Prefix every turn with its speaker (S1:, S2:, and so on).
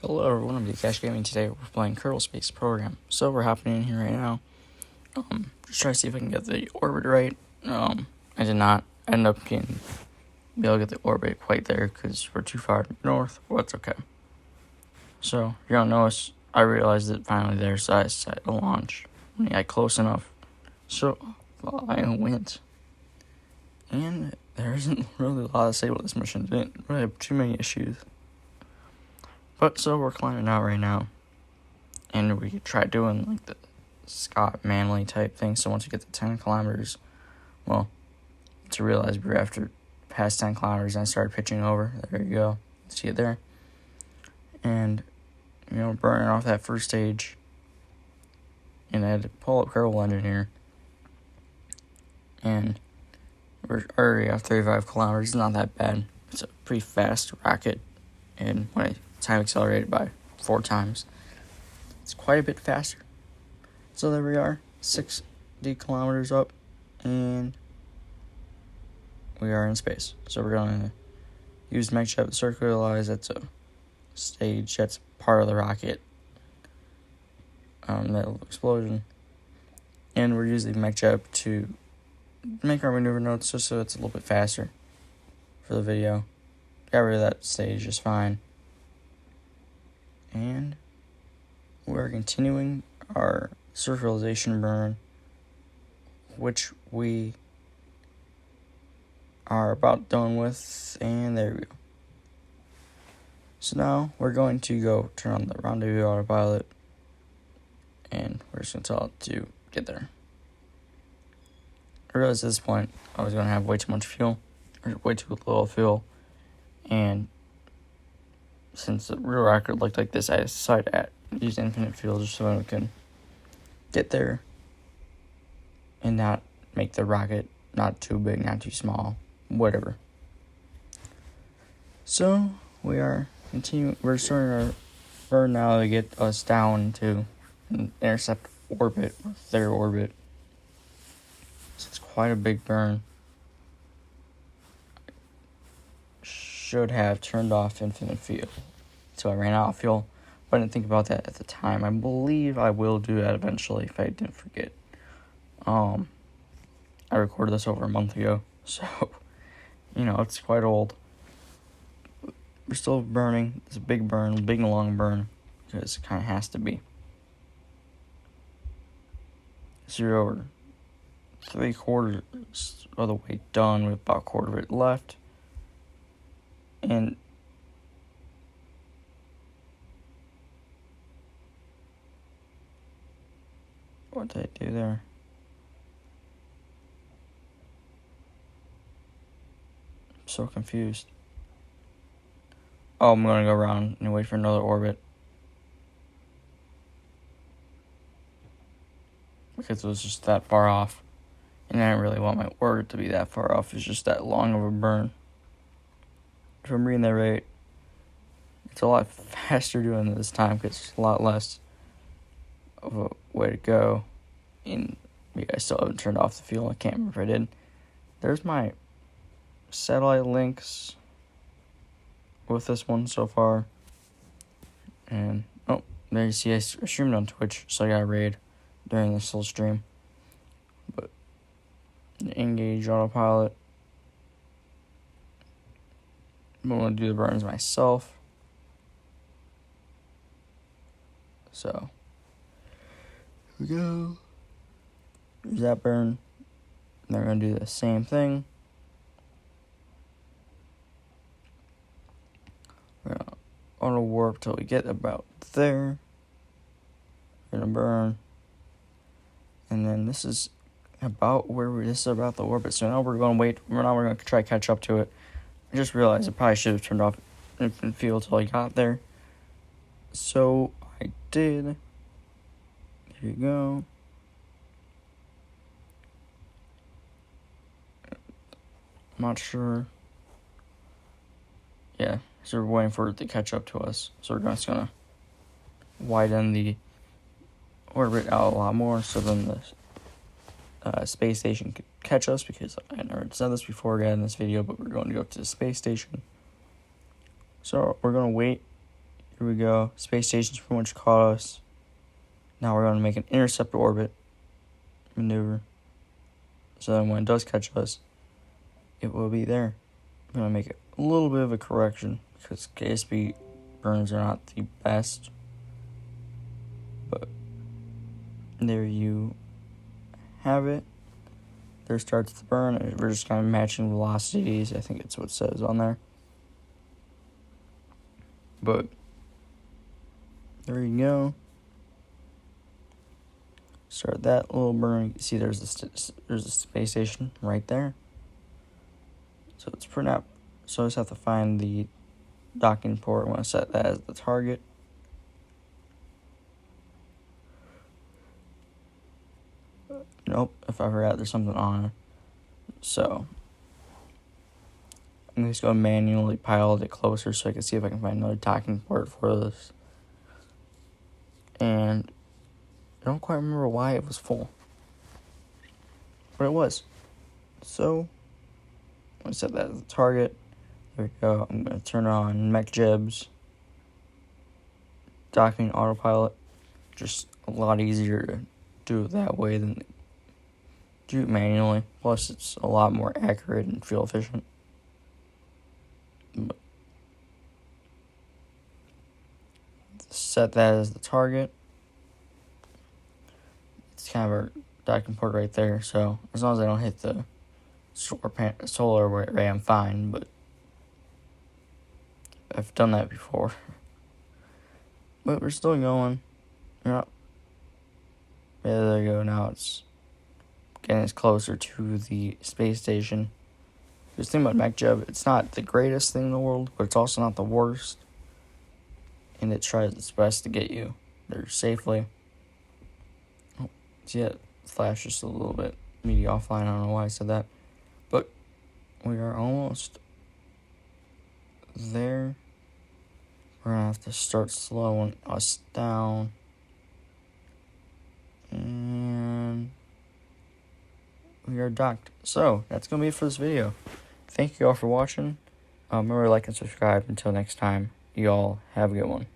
S1: Hello everyone, I'm Cash Gaming. Today we're playing Kerbal Space Program. So we're hopping in here right now. Just try to see if I can get the orbit right. I did not end up be able to get the orbit quite there because we're too far north, but it's okay. So if you don't notice, I realized it finally there, so I decided to launch when I got close enough. So I went. And there isn't really a lot to say about this mission. Didn't really have too many issues. But so we're climbing out right now, and we try doing like the Scott Manley type thing. So once we get to 10 kilometers, well, to realize we're after past 10 kilometers, and I started pitching over. There you go, see it there, and burning off that first stage, and I had to pull up Kerbal Engine here, and we're already at 35 kilometers. It's not that bad. It's a pretty fast rocket, and when I time accelerated by 4 times, it's quite a bit faster. So there we are, 60 kilometers up, and we are in space. So we're going to use the mech jet to circularize. That's a stage, that's part of the rocket, that little explosion. And we're using the mech jet to make our maneuver notes just so it's a little bit faster for the video. Got rid of that stage just fine. And we're continuing our circularization burn, which we are about done with, and there we go. So now we're going to go turn on the rendezvous autopilot, and we're just going to tell it to get there. I realized at this point I was going to have way too much fuel, or way too little fuel, and since the real rocket looked like this, I decided to use infinite fuel just so we can get there and not make the rocket not too big, not too small, whatever. So we are continuing. We're starting our burn now to get us down to an intercept orbit, or their orbit. So it's quite a big burn. Should have turned off infinite fuel, so I ran out of fuel, but I didn't think about that at the time. I believe I will do that eventually if I didn't forget. I recorded this over a month ago, so it's quite old. We're still burning. It's a big burn, big and long burn, because it kind of has to be. So you're over 3/4 of the way done, with about a quarter of it left. And what did I do there? I'm so confused. Oh, I'm going to go around and wait for another orbit, because it was just that far off. And I didn't really want my orbit to be that far off. It's just that long of a burn. If I'm reading that right, it's a lot faster doing it this time because it's a lot less of a way to go. And maybe I still haven't turned off the fuel. I can't remember if I did. There's my satellite links with this one so far. And, there you see I streamed on Twitch, so I got a raid during this little stream. But, engage autopilot. I'm going to do the burns myself. So, here we go. There's that burn. And they're going to do the same thing. We're going to auto warp till we get about there. We're going to burn. And then this is about this is about the orbit. So now we're going to wait. Now we're going to try to catch up to it. I just realized I probably should have turned off infinite fuel till I got there. So I did. Here you go. I'm not sure. Yeah, so we're waiting for it to catch up to us. So we're just gonna widen the orbit out a lot more so then the space station could catch us, because I never said this before again in this video, but we're going to go to the space station. So we're going to wait. Here we go. Space station's pretty much caught us. Now we're going to make an intercept orbit maneuver. So then when it does catch us, it will be there. I'm going to make a little bit of a correction because KSP burns are not the best. But there you have it. There starts the burn. We're just kind of matching velocities. I think it's what it says on there. But there you go. Start that little burn. You can see there's a space station right there. So it's pretty up. So I just have to find the docking port. I want to set that as the target. Nope, if I forgot, there's something on it. So I'm just going to manually pilot it closer so I can see if I can find another docking port for this. And I don't quite remember why it was full, but it was. So I'm going to set that as the target. There we go. I'm going to turn on mech jibs, docking autopilot. Just a lot easier to do it that way than do it manually. Plus, it's a lot more accurate and fuel efficient. But set that as the target. It's kind of our docking port right there. So as long as I don't hit the solar array, I'm fine. But I've done that before. But we're still going. Yeah, there you go. Now it's getting us closer to the space station. Just think about mech jib. It's not the greatest thing in the world, but it's also not the worst. And it tries its best to get you there safely. Oh, see it flash just a little bit. Media offline. I don't know why I said that. But we are almost there. We're going to have to start slowing us down. And we are docked. So, that's going to be it for this video. Thank you all for watching. Remember to like and subscribe. Until next time, you all have a good one.